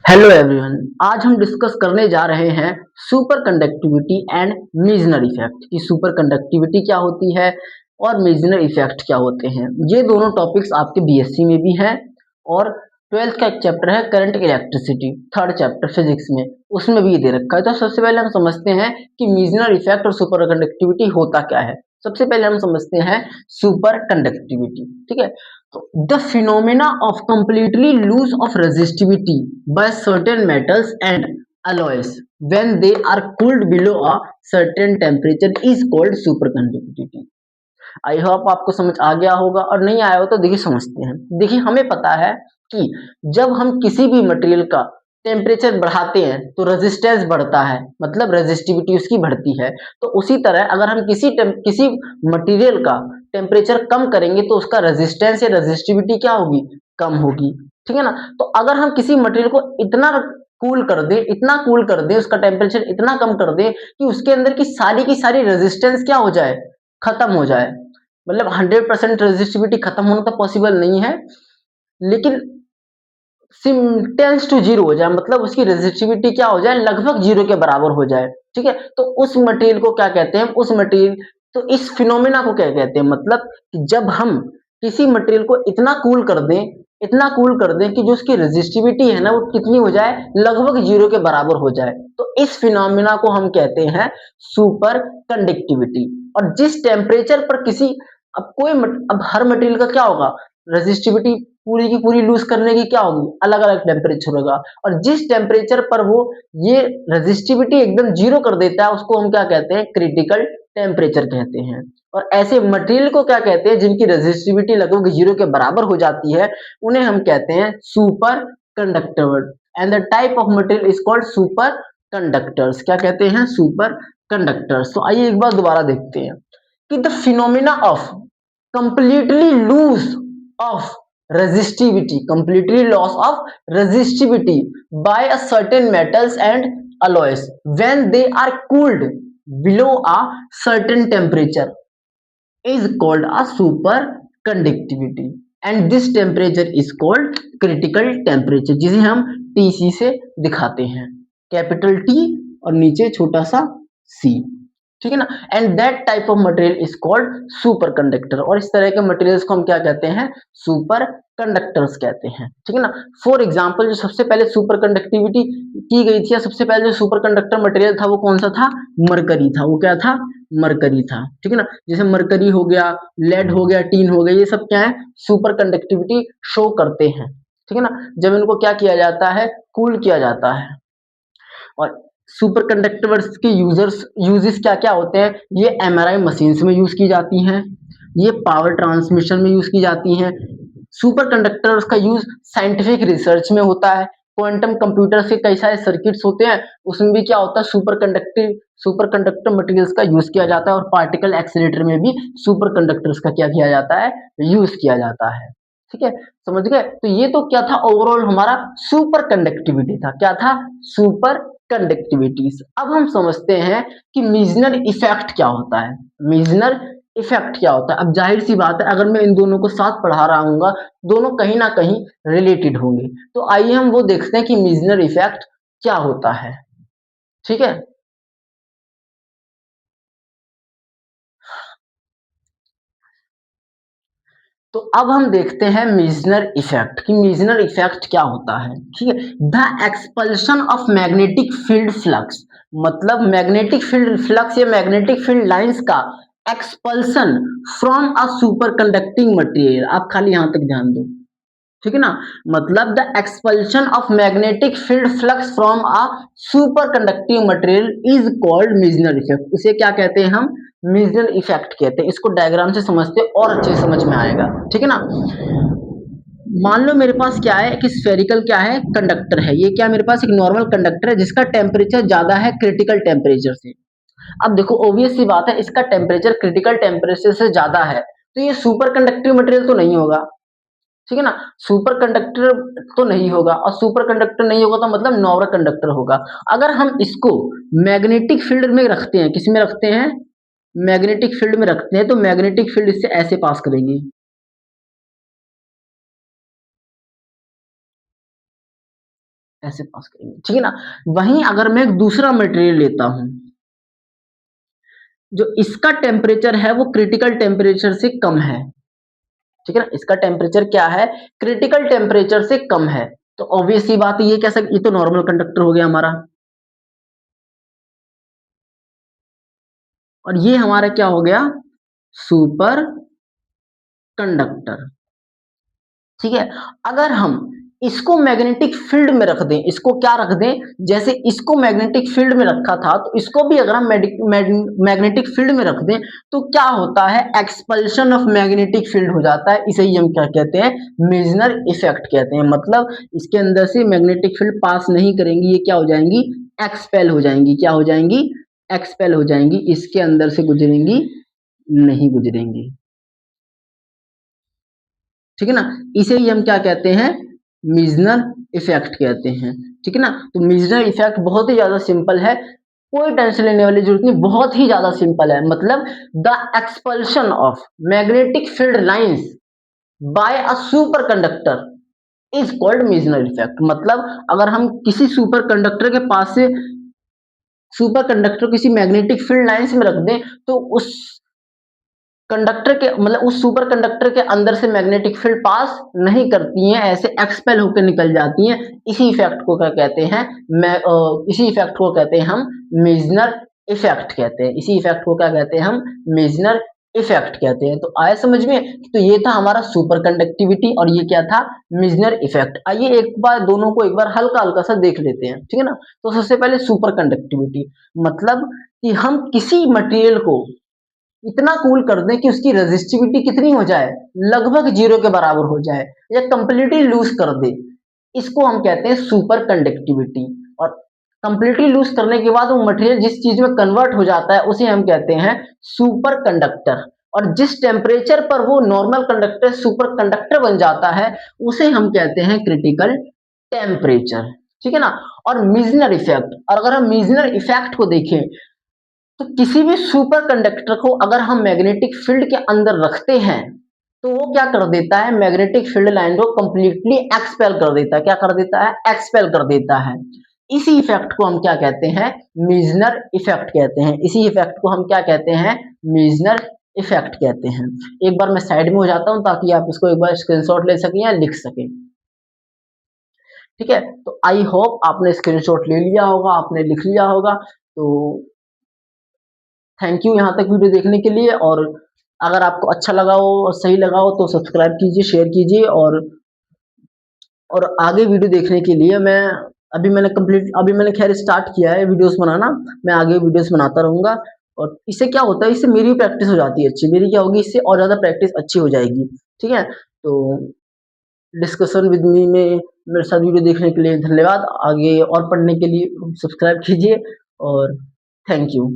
Hello everyone. आज हम discuss करने जा रहे हैं सुपर कंडक्टिविटी एंड मेजनर इफेक्ट कि सुपर कंडक्टिविटी क्या होती है और मेजनर इफेक्ट क्या होते हैं। ये दोनों टॉपिक्स आपके बीएससी में भी हैं और ट्वेल्थ का एक चैप्टर है current electricity, third chapter physics में, उसमें भी ये दे रखा है। तो सबसे पहले हम समझते हैं कि मेजनर इफेक्ट और सुपर कंडक्टिविटी होता क्या है। सबसे पहले हम समझते हैं सुपर कंडक्टिविटी। ठीक है, the phenomena of completely lose of resistivity by certain metals and alloys when they are cooled below a certain temperature is called superconductivity। I hope आपको समझ आ गया होगा, और नहीं आया हो तो देखिए समझते हैं। देखिए हमें पता है कि जब हम किसी भी मटेरियल का टेम्परेचर बढ़ाते हैं तो रेजिस्टेंस बढ़ता है, मतलब रेजिस्टिविटी उसकी बढ़ती है। तो उसी तरह अगर हम किसी मटेरियल का टेम्परेचर कम करेंगे तो उसका रेजिस्टेंस या रेजिस्टिविटी क्या होगी, कम होगी। ठीक है ना। तो अगर हम किसी मटेरियल को इतना कूल कर दें, उसका टेम्परेचर इतना कम कर दें कि उसके अंदर की सारी रेजिस्टेंस क्या हो जाए, खत्म हो जाए। मतलब 100% रेजिस्टिविटी खत्म होना तो पॉसिबल नहीं है, लेकिन टेंस टू जीरो हो जाए, मतलब उसकी रेजिस्टिविटी क्या हो जाए, लगभग जीरो के बराबर हो जाए। ठीक है, तो उस मटेरियल को क्या कहते हैं, उस मटेरियल, तो इस फिनोमेना को क्या कहते हैं, मतलब कि जब हम किसी मटेरियल को इतना कूल कर दें कि जो उसकी रेजिस्टिविटी है ना वो कितनी हो जाए, लगभग जीरो के बराबर हो जाए। तो इस फिनोमेना को हम कहते हैं सुपर कंडक्टिविटी। और जिस टेम्परेचर पर अब हर मटेरियल का क्या होगा, रेजिस्टिविटी पूरी की पूरी लूज करने की क्या होगी, अलग अलग टेम्परेचर होगा। और जिस टेम्परेचर पर वो ये रेजिस्टिविटी एकदम जीरो कर देता है उसको हम क्या कहते हैं, क्रिटिकल टेम्परेचर कहते हैं। और ऐसे मटेरियल को क्या कहते हैं, जिनकी रेजिस्टिविटी लगभग जीरो के बराबर हो जाती है, उन्हें हम कहते हैं super conductor. And the type of material is called super conductors. क्या कहते हैं, सुपर कंडक्टर्स। तो आइए एक बार दोबारा देखते हैं कि the phenomena of completely lose of completely loss of resistivity by a certain metals and alloys when they are cooled below a certain temperature is called a superconductivity, and this temperature is called critical temperature, जिसे हम TC से दिखाते हैं, capital T और नीचे छोटा सा C। ठीक है ना। And that type of material is called super conductor. और इस तरह के मटेरियल्स को हम क्या कहते हैं, सुपर कंडक्टर्स कहते हैं। ठीक है ना। फॉर एग्जाम्पल जो सबसे पहले सुपर कंडक्टिविटी की गई थी, या सबसे पहले जो सुपर कंडक्टर मटेरियल था वो कौन सा था, मरकरी था। वो क्या था, मरकरी था। ठीक है ना। जैसे मरकरी हो गया, लेड हो गया, टीन हो गया, ये सब क्या है, सुपर कंडक्टिविटी शो करते हैं। ठीक है ना। जब इनको क्या किया जाता है, कूल किया जाता है। और सुपर कंडक्टर्स के यूजेस क्या क्या होते हैं, ये एमआरआई मशीन्स में यूज की जाती हैं, ये पावर ट्रांसमिशन में यूज की जाती हैं। सुपर कंडक्टर्स का यूज साइंटिफिक रिसर्च में होता है। क्वांटम कंप्यूटर्स के कई सारे सर्किट्स होते हैं, उसमें भी क्या होता है, सुपर कंडक्टर मटेरियल्स का यूज किया जाता है। और पार्टिकल एक्सीलरेटर में भी सुपर कंडक्टर्स का क्या किया जाता है, यूज किया जाता है। ठीक है, समझ गए। तो ये तो क्या था, ओवरऑल हमारा सुपर कंडक्टिविटी था। क्या था, सुपर कंडक्टिविटीज। अब हम समझते हैं कि मीजनर इफेक्ट क्या होता है। मीजनर इफेक्ट क्या होता है, अब जाहिर सी बात है अगर मैं इन दोनों को साथ पढ़ा रहा हूँ, दोनों कहीं ना कहीं रिलेटेड होंगे। तो आइए हम वो देखते हैं कि मीजनर इफेक्ट क्या होता है। ठीक है, तो अब हम देखते हैं मीजनर इफेक्ट कि मीजनर इफेक्ट क्या होता है। ठीक है, the expulsion of magnetic field flux, मतलब मैग्नेटिक फील्ड फ्लक्स या मैग्नेटिक फील्ड लाइंस का expulsion from a super conducting material. आप खाली यहां तक ध्यान दो। ठीक है ना। मतलब the expulsion of magnetic field flux from a super conducting material is called Meissner effect. उसे क्या कहते हैं हम, मीजनर इफेक्ट कहते हैं। इसको डायग्राम से समझते हैं और अच्छे समझ में आएगा। ठीक है ना। मान लो मेरे पास क्या है कि स्फेरिकल क्या है, कंडक्टर है। ये क्या, मेरे पास एक नॉर्मल कंडक्टर है जिसका टेम्परेचर ज्यादा है क्रिटिकल टेम्परेचर से। अब देखो ऑब्वियस सी बात है, इसका टेम्परेचर क्रिटिकल टेम्परेचर से ज्यादा है तो ये सुपर कंडक्टिव मटेरियल तो नहीं होगा। ठीक है ना। सुपर कंडक्टर तो नहीं होगा, और सुपर कंडक्टर नहीं होगा तो मतलब नॉर्मल कंडक्टर होगा। अगर हम इसको मैग्नेटिक फील्ड में रखते हैं, किस में रखते हैं, मैग्नेटिक फील्ड में रखते हैं, तो मैग्नेटिक फील्ड इससे ऐसे पास करेगी। ऐसे पास करेंगे, ठीक है ना। वहीं अगर मैं एक दूसरा मटेरियल लेता हूं जो इसका टेम्परेचर है वो क्रिटिकल टेम्परेचर से कम है, ठीक है ना, इसका टेम्परेचर क्या है, क्रिटिकल टेम्परेचर से कम है, तो ऑब्वियस सी बात है ये कैसा, ये तो नॉर्मल कंडक्टर हो गया हमारा, और ये हमारा क्या हो गया, सुपर कंडक्टर, ठीक है। अगर हम इसको मैग्नेटिक फील्ड में रख दें, इसको क्या रख दें, जैसे इसको मैग्नेटिक फील्ड में रखा था तो इसको भी अगर हम मैग्नेटिक फील्ड में रख दें तो क्या होता है, एक्सपल्शन ऑफ मैग्नेटिक फील्ड हो जाता है, इसे ही हम क्या कहते हैं, मेजनर इफेक्ट कहते हैं। मतलब इसके अंदर से मैग्नेटिक फील्ड पास नहीं करेंगी, ये क्या हो जाएंगी, एक्सपेल हो जाएंगी, क्या हो जाएंगी, एक्सपेल हो जाएंगी, इसके अंदर से गुजरेंगी नहीं गुजरेंगी, ठीक है ना। इसे ही हम क्या कहते हैं, मिजनर इफेक्ट कहते हैं, ठीक है ना। तो मिजनर इफेक्ट बहुत ही ज्यादा सिंपल है, कोई टेंशन लेने वाली जरूरत नहीं, बहुत ही ज्यादा सिंपल है। मतलब the expulsion of magnetic field lines by a super conductor is called Meissner effect. मतलब अगर हम किसी सुपर कंडक्टर के पास से सुपर कंडक्टर किसी मैग्नेटिक फील्ड लाइंस में रख दें तो उस कंडक्टर के मतलब उस सुपर कंडक्टर के अंदर से मैग्नेटिक फील्ड पास नहीं करती हैं, ऐसे एक्सपेल होकर निकल जाती हैं, इसी इफेक्ट को क्या कहते हैं, इसी इफेक्ट को कहते हैं हम मेजनर इफेक्ट कहते हैं, इसी इफेक्ट को क्या कहते हैं हम, मेजनर इफेक्ट कहते हैं। तो आया समझ में, तो ये था हमारा सुपर कंडक्टिविटी और ये क्या था, मेजनर इफेक्ट। आइए एक बार दोनों को एक बार हल्का हल्का सा देख लेते हैं, ठीक है ना। तो सबसे पहले सुपर कंडक्टिविटी, मतलब कि हम किसी मटेरियल को इतना कूल कर दें कि उसकी रेजिस्टिविटी कितनी हो जाए, लगभग जीरो के बराबर हो जाए या कंप्लीटली लूज कर दे, इसको हम कहते हैं सुपर कंडक्टिविटी। और कंप्लीटली लूज करने के बाद वो मटेरियल जिस चीज में कन्वर्ट हो जाता है उसे हम कहते हैं सुपर कंडक्टर, और जिस टेम्परेचर पर वो नॉर्मल कंडक्टर सुपर कंडक्टर बन जाता है उसे हम कहते हैं क्रिटिकल टेम्परेचर, ठीक है ना। और मीजनर इफेक्ट, और अगर हम मीजनर इफेक्ट को देखें तो किसी भी सुपर कंडक्टर को अगर हम मैग्नेटिक फील्ड के अंदर रखते हैं तो वो क्या कर देता है, मैग्नेटिक फील्ड लाइन को कंप्लीटली एक्सपेल कर देता है, क्या कर देता है, एक्सपेल कर देता है। इसी इफेक्ट को हम क्या कहते हैं, मीजनर इफेक्ट कहते हैं, इसी इफेक्ट को हम क्या कहते हैं, मीजनर इफेक्ट कहते हैं। एक बार मैं साइड में हो जाता हूं ताकि आप इसको एक बार स्क्रीनशॉट ले सकें या लिख सकें, ठीक है। तो आई होप आपने स्क्रीनशॉट ले लिया होगा, आपने लिख लिया होगा। तो थैंक यू यहाँ तक वीडियो देखने के लिए, और अगर आपको अच्छा लगा हो, सही लगा हो तो सब्सक्राइब कीजिए, शेयर कीजिए, और आगे वीडियो देखने के लिए मैं अभी मैंने खैर स्टार्ट किया है वीडियोस बनाना, मैं आगे वीडियोस बनाता रहूंगा। और इससे क्या होता है, इससे मेरी प्रैक्टिस हो जाती है अच्छी, मेरी क्या होगी, इससे और ज़्यादा प्रैक्टिस अच्छी हो जाएगी, ठीक है। तो डिस्कशन विद मी में मेरे साथ वीडियो देखने के लिए धन्यवाद, आगे और पढ़ने के लिए सब्सक्राइब कीजिए, और थैंक यू।